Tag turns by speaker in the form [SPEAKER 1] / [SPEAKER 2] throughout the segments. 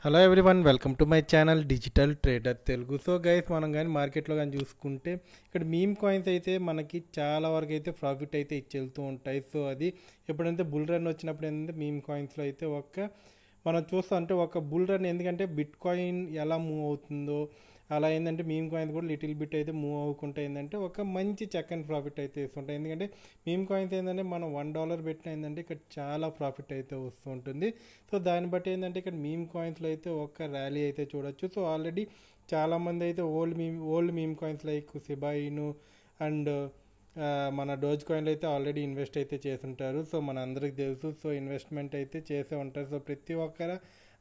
[SPEAKER 1] Hello everyone, welcome to my channel digital trader Telugu. So guys, మనం కానీ మార్కెట్లో కానీ చూసుకుంటే ఇక్కడ మీమ్ కాయిన్స్ అయితే మనకి చాలా వరకు అయితే ప్రాఫిట్ అయితే ఇచ్చి వెళ్తూ ఉంటాయి. సో అది ఎప్పుడైతే బుల్ రన్ వచ్చినప్పుడు ఏంటంటే మీమ్ కాయిన్స్లో అయితే మనం చూస్తాం అంటే ఒక బుల్ రన్, ఎందుకంటే బిట్ కాయిన్ ఎలా మూవ్ అవుతుందో అలా ఏంటంటే మీమ్ కాయిన్స్ కూడా లిటిల్ బిట్ అయితే మూవ్ అవ్వకుండా ఏంటంటే ఒక మంచి చెక్ అండ్ ప్రాఫిట్ అయితే ఇస్తుంటాయి. ఎందుకంటే మీమ్ కాయిన్స్ ఏంటంటే మనం $1 పెట్టిన ఏంటంటే ఇక్కడ చాలా ప్రాఫిట్ అయితే వస్తూ ఉంటుంది. సో దాన్ని బట్టి ఏంటంటే ఇక్కడ మీమ్ కాయిన్స్లో అయితే ఒక ర్యాలీ అయితే చూడొచ్చు. సో ఆల్రెడీ చాలామంది అయితే old meme coins like Siba ఇను అండ్ మన డోజ్ కాయిన్లో అయితే ఆల్రెడీ ఇన్వెస్ట్ అయితే చేస్తుంటారు. సో మన అందరికి తెలుసు. సో ఇన్వెస్ట్మెంట్ అయితే చేసే ఉంటారు. సో ప్రతి ఒక్కర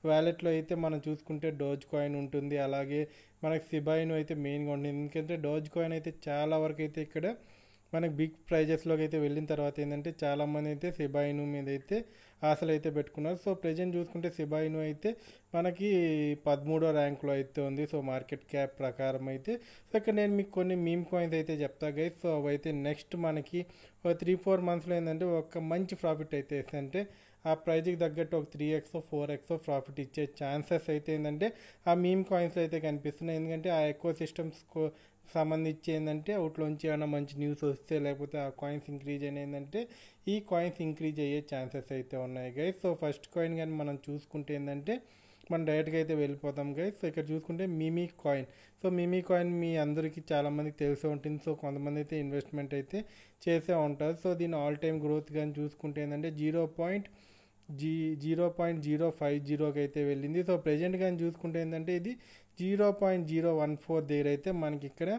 [SPEAKER 1] వ్యాలెట్లో అయితే మనం చూసుకుంటే డోజ్ కాయిన్ ఉంటుంది, అలాగే మనకి సిబా ఇను అయితే మెయిన్గా ఉంటుంది. ఎందుకంటే డోజ్ కాయిన్ అయితే చాలా వరకు అయితే ఇక్కడ మనకి బిగ్ ప్రైజెస్లోకి అయితే వెళ్ళిన తర్వాత ఏంటంటే చాలామంది అయితే సిబా ఇను మీద అయితే ఆశలు అయితే పెట్టుకున్నారు. సో ప్రజెంట్ చూసుకుంటే సిబా ఇను అయితే మనకి 13వ ర్యాంక్లో అయితే ఉంది. సో మార్కెట్ క్యాప్ ప్రకారం అయితే. సో ఇక్కడ నేను మీకు కొన్ని మీమ్ కాయిన్స్ అయితే చెప్తా గైస్. సో అవైతే నెక్స్ట్ మనకి ఒక 3-4 మంత్స్లో ఏంటంటే ఒక మంచి ప్రాఫిట్ అయితే అంటే ఆ ప్రైజ్కి తగ్గట్టు ఒక 3x 4x ప్రాఫిట్ ఇచ్చే ఛాన్సెస్ అయితే ఏంటంటే ఆ మీమ్ కాయిన్స్లో అయితే కనిపిస్తున్నాయి. ఎందుకంటే ఆ ఎకో సిస్టమ్స్ సంబంధించి ఏంటంటే అవుట్లోంచి ఏమైనా మంచి న్యూస్ వస్తే లేకపోతే ఆ కాయిన్స్ ఇంక్రీజ్ అయిన ఏంటంటే ఈ కాయిన్స్ ఇంక్రీజ్ అయ్యే ఛాన్సెస్ అయితే ఉన్నాయి గైస్. సో ఫస్ట్ కాయిన్ కానీ మనం చూసుకుంటే ఏంటంటే మనం డైరెక్ట్గా అయితే వెళ్ళిపోతాం గైస్. సో ఇక్కడ చూసుకుంటే మిమీ కాయిన్. సో మిమీ కాయిన్ మీ అందరికీ చాలామందికి తెలిసే ఉంటుంది. సో కొంతమంది అయితే ఇన్వెస్ట్మెంట్ అయితే చేసే ఉంటారు. సో దీని ఆల్ టైమ్ గ్రోత్ కానీ చూసుకుంటే ఏంటంటే 0.050కి అయితే వెళ్ళింది. సో ప్రజెంట్ కానీ చూసుకుంటే ఏంటంటే ఇది 0.014 దగ్గర అయితే మనకి ఇక్కడ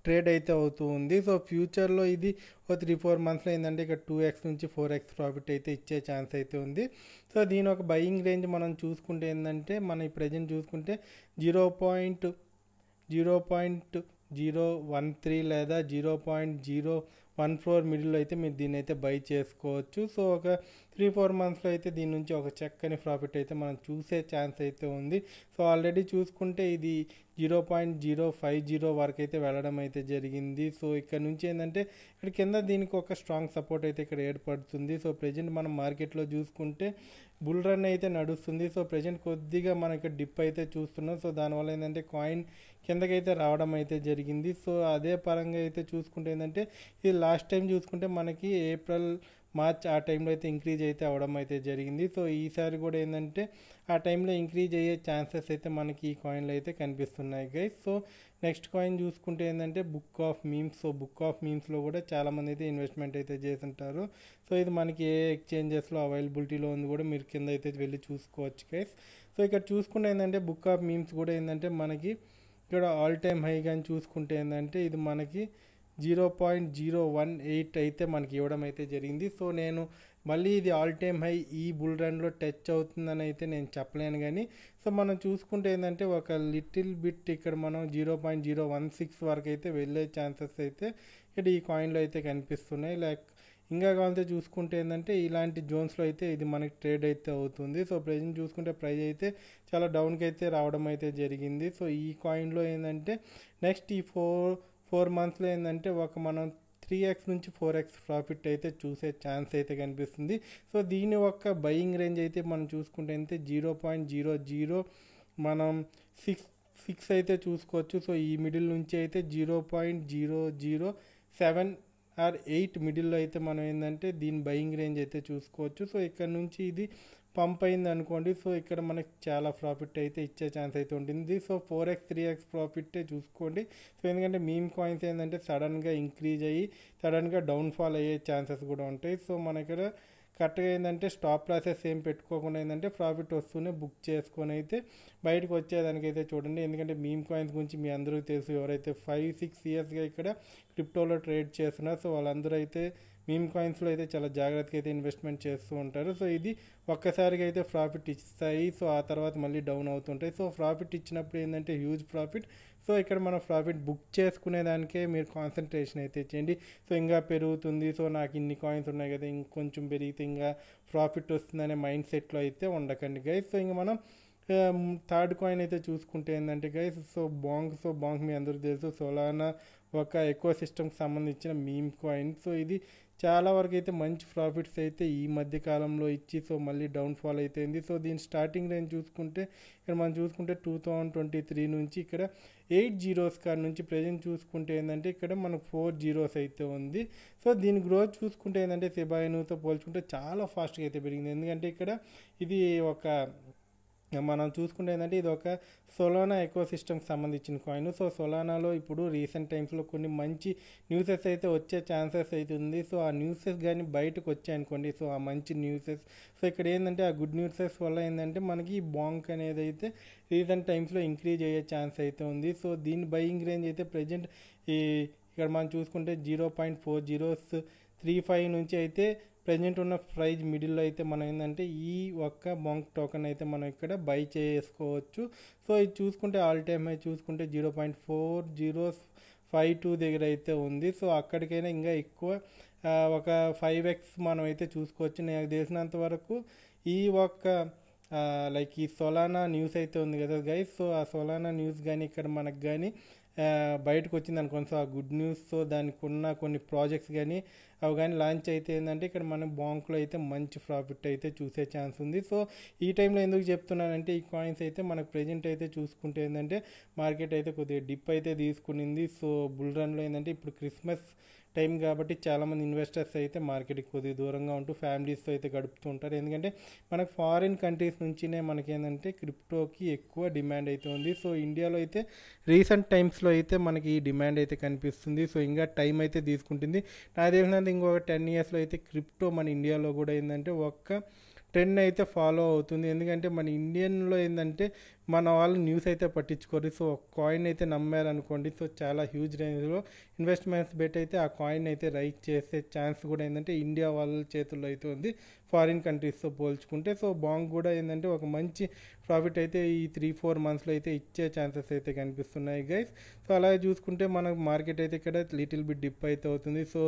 [SPEAKER 1] ట్రేడ్ అయితే అవుతూ ఉంది. సో ఫ్యూచర్లో ఇది ఒక 3-4 మంత్స్లో ఏంటంటే ఇక్కడ 2x నుంచి 4x ప్రాఫిట్ అయితే ఇచ్చే ఛాన్స్ అయితే ఉంది. సో దీని ఒక బయింగ్ రేంజ్ మనం చూసుకుంటే ఏంటంటే మనం ఈ ప్రజెంట్ చూసుకుంటే 0.013 లేదా 0.014 మిడిల్లో అయితే మీరు దీన్ని అయితే బై చేసుకోవచ్చు. సో ఒక 3-4 మంత్స్లో అయితే దీని నుంచి ఒక చక్కని ప్రాఫిట్ అయితే మనం చూసే ఛాన్స్ అయితే ఉంది. సో ఆల్రెడీ చూసుకుంటే ఇది 0.050 వరకు అయితే వెళ్ళడం అయితే జరిగింది. సో ఇక్కడ నుంచి ఏంటంటే ఇక్కడ కింద దీనికి ఒక స్ట్రాంగ్ సపోర్ట్ అయితే ఇక్కడ ఏర్పడుతుంది. సో ప్రజెంట్ మనం మార్కెట్లో చూసుకుంటే బుల్ రన్ అయితే నడుస్తుంది. సో ప్రజెంట్ కొద్దిగా మనకి డిప్ అయితే చూస్తున్నాం. సో దానివల్ల ఏంటంటే కాయిన్ కిందకైతే రావడం అయితే జరిగింది. సో అదే పరంగా అయితే చూసుకుంటే ఏంటంటే ఇది లాస్ట్ టైం చూసుకుంటే మనకి ఏప్రిల్ మార్చ్ ఆ టైంలో అయితే ఇంక్రీజ్ అయితే అవ్వడం అయితే జరిగింది. సో ఈసారి కూడా ఏంటంటే ఆ టైంలో ఇంక్రీజ్ అయ్యే ఛాన్సెస్ అయితే మనకి ఈ కాయిన్లో అయితే కనిపిస్తున్నాయి గైస్. సో నెక్స్ట్ కాయిన్ చూసుకుంటే ఏంటంటే book of memes. So book of మీమ్స్లో కూడా చాలామంది అయితే ఇన్వెస్ట్మెంట్ అయితే చేస్తుంటారు. సో ఇది మనకి ఏ ఎక్స్చేంజెస్లో అవైలబిలిటీలో ఉంది కూడా మీరు కింద అయితే వెళ్ళి చూసుకోవచ్చు గైస్. సో ఇక్కడ చూసుకుంటే ఏంటంటే బుక్ ఆఫ్ మీమ్స్ కూడా ఏంటంటే మనకి ఇక్కడ ఆల్ టైమ్ హై కానీ చూసుకుంటే ఏంటంటే ఇది మనకి 0.018 అయితే మనకి ఇవ్వడం అయితే జరిగింది. సో నేను మళ్ళీ ఇది ఆల్ టైమ్ హై ఈ బుల్ రన్లో టచ్ అవుతుందని అయితే నేను చెప్పలేను. కానీ సో మనం చూసుకుంటే ఏంటంటే ఒక లిటిల్ బిట్ ఇక్కడ మనం 0.016 వరకు అయితే వెళ్ళే ఛాన్సెస్ అయితే ఇక్కడ ఈ కాయిన్లో అయితే కనిపిస్తున్నాయి. ఇంకా కావాలంటే చూసుకుంటే ఏంటంటే ఇలాంటి జోన్స్లో అయితే ఇది మనకి ట్రేడ్ అయితే అవుతుంది. సో ప్రజెంట్ చూసుకుంటే ప్రైస్ అయితే చాలా డౌన్కి అయితే రావడం అయితే జరిగింది. సో ఈ కాయిన్లో ఏంటంటే నెక్స్ట్ ఈ ఫోర్ మంత్స్లో ఏంటంటే మనం 3x నుంచి 4x ప్రాఫిట్ అయితే చూసే ఛాన్స్ అయితే కనిపిస్తుంది. సో దీని యొక్క బయింగ్ రేంజ్ అయితే మనం చూసుకుంటే అయితే 0.00 మనం 6 అయితే చూసుకోవచ్చు. సో ఈ మిడిల్ నుంచి అయితే 0.007 ఆర్ 8 మిడిల్లో అయితే మనం ఏంటంటే దీని బయింగ్ రేంజ్ అయితే చూసుకోవచ్చు. సో ఇక్కడ నుంచి ఇది పంప్ అయింది అనుకోండి. సో ఇక్కడ మనకి చాలా ప్రాఫిట్ అయితే ఇచ్చే ఛాన్స్ అయితే ఉంటుంది. సో 4x 3x ప్రాఫిట్టే చూసుకోండి. సో ఎందుకంటే మీమ్ కాయిన్స్ ఏంటంటే సడన్గా ఇంక్రీజ్ అయ్యి సడన్గా డౌన్ఫాల్ అయ్యే ఛాన్సెస్ కూడా ఉంటాయి. సో మన ఇక్కడ కరెక్ట్గా ఏంటంటే స్టాప్ లాసెస్ ఏం పెట్టుకోకుండా ఏంటంటే ప్రాఫిట్ వస్తూనే బుక్ చేసుకొని అయితే బయటకు వచ్చేదానికైతే చూడండి. ఎందుకంటే మీమ్ కాయిన్స్ గురించి మీ అందరికీ తెలుసు, ఎవరైతే 5-6 ఇయర్స్గా ఇక్కడ క్రిప్టోలో ట్రేడ్ చేస్తున్నారు. సో వాళ్ళందరూ అయితే మీమ్ కాయిన్స్లో అయితే చాలా జాగ్రత్తగా అయితే ఇన్వెస్ట్మెంట్ చేస్తూ ఉంటారు. సో ఇది ఒక్కసారిగా అయితే ప్రాఫిట్ ఇస్తాయి. సో ఆ తర్వాత మళ్ళీ డౌన్ అవుతుంటాయి. సో ప్రాఫిట్ ఇచ్చినప్పుడు ఏంటంటే హ్యూజ్ ప్రాఫిట్. సో ఇక్కడ మన ప్రాఫిట్ బుక్ చేసుకునే దానికే మీరు కాన్సన్ట్రేషన్ అయితే చేయండి. సో ఇంకా పెరుగుతుంది, సో నాకు ఇన్ని కాయిన్స్ ఉన్నాయి కదా ఇంకొంచెం పెరిగితే ఇంకా ప్రాఫిట్ వస్తుందనే మైండ్ సెట్లో అయితే ఉండకండి గైస్. సో ఇంకా మనం థర్డ్ కాయిన్ అయితే చూసుకుంటే ఏంటంటే గైస్ సో బాంక్ మీ అందరికీ తెలుసు. సోలానా ఒక ఎకో సిస్టమ్కి సంబంధించిన మీమ్ కాయిన్. సో ఇది చాలా వరకు అయితే మంచి ప్రాఫిట్స్ అయితే ఈ మధ్య కాలంలో ఇచ్చి సో మళ్ళీ డౌన్ఫాల్ అయిపోయింది. సో దీని స్టార్టింగ్ రేంజ్ చూసుకుంటే ఇక్కడ మనం చూసుకుంటే 2023 నుంచి ఇక్కడ 8 జీరోస్ కాడ నుంచి ప్రజెంట్ చూసుకుంటే ఏంటంటే ఇక్కడ మనకు 4 జీరోస్ అయితే ఉంది. సో దీని గ్రోత్ చూసుకుంటే ఏంటంటే సిబా ఇనుతో పోల్చుకుంటే చాలా ఫాస్ట్గా అయితే పెరిగింది. ఎందుకంటే ఇక్కడ ఇది ఒక మనం చూసుకుంటే ఏంటంటే ఇది ఒక సొలానా ఎకో సిస్టమ్కి సంబంధించిన కాయిన్. సో సొలానాలో ఇప్పుడు రీసెంట్ టైమ్స్లో కొన్ని మంచి న్యూసెస్ అయితే వచ్చే ఛాన్సెస్ అయితే ఉంది. సో ఆ న్యూసెస్ కానీ బయటకు వచ్చాయనుకోండి, సో ఆ మంచి న్యూసెస్, సో ఇక్కడ ఏంటంటే ఆ గుడ్ న్యూసెస్ వల్ల ఏంటంటే మనకి ఈ బాంక్ అనేది అయితే రీసెంట్ టైమ్స్లో ఇంక్రీజ్ అయ్యే ఛాన్స్ అయితే ఉంది. సో దీని బయింగ్ రేంజ్ అయితే ప్రజెంట్ ఇక్కడ మనం చూసుకుంటే 0.4035 నుంచి అయితే ప్రజెంట్ ఉన్న ప్రైజ్ మిడిల్లో అయితే మనం ఏంటంటే ఈ ఒక్క బాంక్ టోకెన్ అయితే మనం ఇక్కడ బై చేసుకోవచ్చు. సో ఇది చూసుకుంటే ఆల్ టైమ్ హై చూసుకుంటే 0.4052 దగ్గర అయితే ఉంది. సో అక్కడికైనా ఇంకా ఎక్కువ ఒక 5x మనం అయితే చూసుకోవచ్చు. నాకు తెలిసినంత వరకు ఈ ఒక్క లైక్ ఈ సొలానా న్యూస్ అయితే ఉంది కదా గైస్, సో ఆ సొలానా న్యూస్ కానీ ఇక్కడ మనకు కానీ బయటకు వచ్చింది అనుకోండి, సో ఆ గుడ్ న్యూస్, సో దానికి ఉన్న కొన్ని ప్రాజెక్ట్స్ కానీ అవి కానీ లాంచ్ అయితే ఏంటంటే ఇక్కడ మన బాంక్లో అయితే మంచి ప్రాఫిట్ అయితే చూసే ఛాన్స్ ఉంది. సో ఈ టైంలో ఎందుకు చెప్తున్నానంటే ఈ కాయిన్స్ అయితే మనకు ప్రెజెంట్ అయితే చూసుకుంటే ఏంటంటే మార్కెట్ అయితే కొద్దిగా డిప్ అయితే తీసుకునింది. సో బుల్ రన్లో ఏంటంటే ఇప్పుడు క్రిస్మస్ టైం కాబట్టి చాలామంది ఇన్వెస్టర్స్ అయితే మార్కెట్కి కొద్దిగా దూరంగా ఉంటూ ఫ్యామిలీస్తో అయితే గడుపుతూ ఉంటారు. ఎందుకంటే మనకు ఫారిన్ కంట్రీస్ నుంచినే మనకేంటంటే క్రిప్టోకి ఎక్కువ డిమాండ్ అయితే ఉంది. సో ఇండియాలో అయితే రీసెంట్ టైమ్స్లో అయితే మనకి ఈ డిమాండ్ అయితే కనిపిస్తుంది. సో ఇంకా టైం అయితే తీసుకుంటుంది. నాకు తెలిసినంత ఇంకొక 10 ఇయర్స్లో అయితే క్రిప్టో మన ఇండియాలో కూడా ఏంటంటే ఒక్క ట్రెండ్ అయితే ఫాలో అవుతుంది. ఎందుకంటే మన ఇండియన్లో ఏంటంటే మన వాళ్ళు న్యూస్ అయితే పట్టించుకోరు. సో కాయిన్ అయితే నమ్మారనుకోండి, సో చాలా హ్యూజ్ రేంజ్లో ఇన్వెస్ట్మెంట్స్ పెట్టి అయితే ఆ కాయిన్ అయితే రైజ్ చేసే ఛాన్స్ కూడా ఏంటంటే ఇండియా వాళ్ళ చేతుల్లో అయితే ఉంది ఫారిన్ కంట్రీస్తో పోల్చుకుంటే. సో బాంక్ కూడా ఏంటంటే ఒక మంచి ప్రాఫిట్ అయితే ఈ 3-4 మంత్స్లో అయితే ఇచ్చే ఛాన్సెస్ అయితే కనిపిస్తున్నాయి గైస్. సో అలాగే చూసుకుంటే మనకు మార్కెట్ అయితే ఇక్కడ లిటిల్ బిట్ డిప్ అయితే అవుతుంది. సో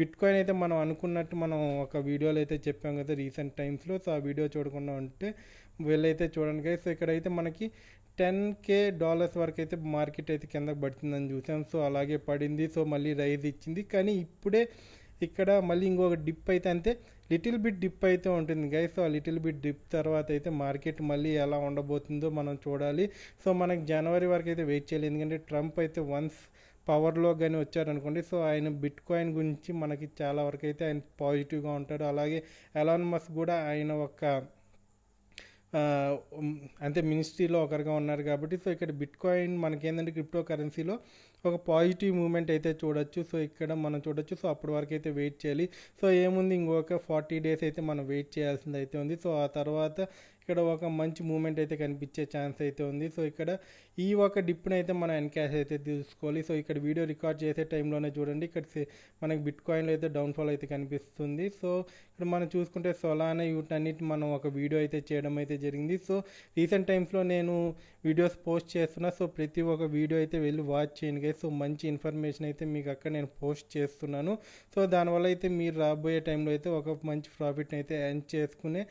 [SPEAKER 1] బిట్ కాయిన్ అయితే మనం అనుకున్నట్టు మనం ఒక వీడియోలో అయితే చెప్పాం కదా రీసెంట్ టైమ్స్లో, సో ఆ వీడియో చూడకుండా ఉంటే వెళ్ళైతే చూడండి గైస్. సో ఇక్కడైతే మనకి $10K వరకు అయితే మార్కెట్ అయితే కిందకి పడుతుందని చూసాం. సో అలాగే పడింది, సో మళ్ళీ రైజ్ ఇచ్చింది. కానీ ఇప్పుడే ఇక్కడ మళ్ళీ ఇంకొక డిప్ అయితే అంతే లిటిల్ బిట్ డిప్ అయితే ఉంటుంది గైస్. సో ఆ లిటిల్ బిట్ డిప్ తర్వాత అయితే మార్కెట్ మళ్ళీ ఎలా ఉండబోతుందో మనం చూడాలి. సో మనకి జనవరి వరకు అయితే వెయిట్ చేయాలి. ఎందుకంటే ట్రంప్ అయితే వన్స్ పవర్లో కానీ వచ్చారనుకోండి, సో ఆయన బిట్ కాయిన్ గురించి మనకి చాలా వరకు అయితే ఆయన పాజిటివ్గా ఉంటాడు. అలాగే ఎలాన్ మస్క్ కూడా ఆయన ఒక అంటే మినిస్ట్రీలో ఒకరిగా ఉన్నారు కాబట్టి, సో ఇక్కడ బిట్ కాయిన్ మనకేంటంటే క్రిప్టో కరెన్సీలో ఒక పాజిటివ్ మూమెంట్ అయితే చూడొచ్చు. సో ఇక్కడ మనం చూడొచ్చు. సో అప్పటి వరకు అయితే వెయిట్ చేయాలి. సో ఏముంది ఇంకొక 40 days అయితే మనం వెయిట్ చేయాల్సింది అయితే ఉంది. సో ఆ తర్వాత ఇక్కడ ఒక మంచి మూమెంట్ అయితే కనిపించే ఛాన్స్ అయితే ఉంది. సో ఇక్కడ ఈ ఒక డిప్ని అయితే మనం ఎన్కాష్ అయితే తీసుకోవాలి. సో ఇక్కడ వీడియో రికార్డ్ చేసే టైంలోనే చూడండి ఇక్కడ మనకి బిట్ కాయిన్లో అయితే డౌన్ఫాల్ అయితే కనిపిస్తుంది. సో ఇక్కడ మనం చూసుకుంటే సొలానా వీటన్నిటి మనం ఒక వీడియో అయితే చేయడం అయితే జరిగింది. సో రీసెంట్ టైమ్స్లో నేను వీడియోస్ పోస్ట్ చేస్తున్నా. సో ప్రతి ఒక్క వీడియో అయితే వెళ్ళి వాచ్ చేయండి. సో మంచి ఇన్ఫర్మేషన్ అయితే మీకు అక్కడ నేను పోస్ట్ చేస్తున్నాను. సో దానివల్ల అయితే మీరు రాబోయే టైంలో అయితే ఒక మంచి ప్రాఫిట్ని అయితే ఎర్న్ చేసుకునే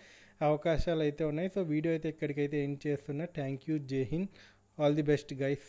[SPEAKER 1] అవకాశాలు అయితే ఉన్నాయి. సో వీడియో అయితే ఇక్కడికైతే ఎండ్ చేస్తున్నా. థ్యాంక్ యూ, జై Hind, all the best guys.